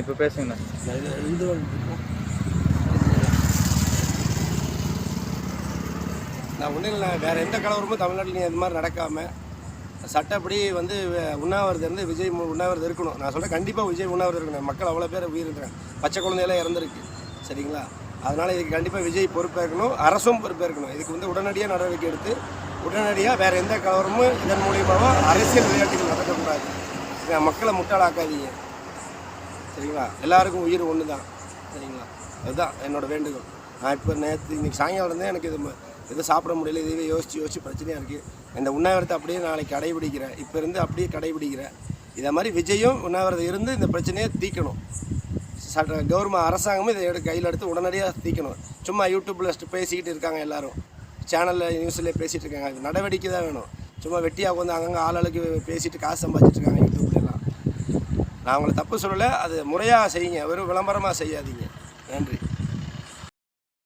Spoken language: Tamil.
இப்போ பேசுங்கண்ணா. நான் ஒன்றும் இல்லை, வேறு எந்த கலவரமும் தமிழ்நாட்டில் இது மாதிரி நடக்காமல் சட்டப்படி வந்து உண்ணாவிரதம் இருந்து விஜய் உண்ணாவிரதம் இருக்கணும். நான் சொல்கிறேன், கண்டிப்பாக விஜய் உண்ணாவிரதம் இருக்கணும். மக்கள் அவ்வளோ பேர் உயிரிழக்கிறாங்க, பச்சை குழந்தையெல்லாம் இறந்துருக்கு, சரிங்களா? அதனால் இதுக்கு கண்டிப்பாக விஜய் பொறுப்பேற்கணும், அரசும் பொறுப்பேற்கணும். இதுக்கு வந்து உடனடியாக நடவடிக்கை எடுத்து உடனடியாக வேறு எந்த கலவரமும் இதன் மூலியமாக அரசியல் விளையாட்டுகள் நடக்கக்கூடாது. மக்களை முட்டாளாக்காதீங்க, சரிங்களா? எல்லாருக்கும் உயிர் ஒன்று தான், சரிங்களா? அதுதான் என்னோடய வேண்டுகோள். நான் இப்போ இன்றைக்கி சாயங்காலம் இருந்தே எனக்கு எதுவும் சாப்பிட முடியல, இதுவே யோசித்து பிரச்சனையாக இருக்குது. இந்த உண்ணாவிரத்தை அப்படியே நாளைக்கு கடைபிடிக்கிறேன், இப்போ இருந்து அப்படியே கடைபிடிக்கிறேன். இதை மாதிரி விஜயும் உண்ணாவிரதம் இருந்து இந்த பிரச்சனையை தீர்க்கணும். கவர்மெண்ட் அரசாங்கமும் இதை கையில் எடுத்து உடனடியாக தீர்க்கணும். சும்மா யூடியூப்பில் பேசிக்கிட்டு இருக்காங்க, எல்லோரும் சேனலில் நியூஸ்லேயே பேசிகிட்டு இருக்காங்க. இது நடவடிக்கை தான் வேணும். சும்மா வெட்டியாக வந்து அங்கங்கே ஆளுக்கு பேசிட்டு காசு சம்பாதிச்சிட்டு இருக்காங்க யூடியூப்லாம். நான் அவங்களை தப்பு சொல்லலை, அது முறையாக செய்யுங்க, வெறும் விளம்பரமாக செய்யாதீங்க. நன்றி.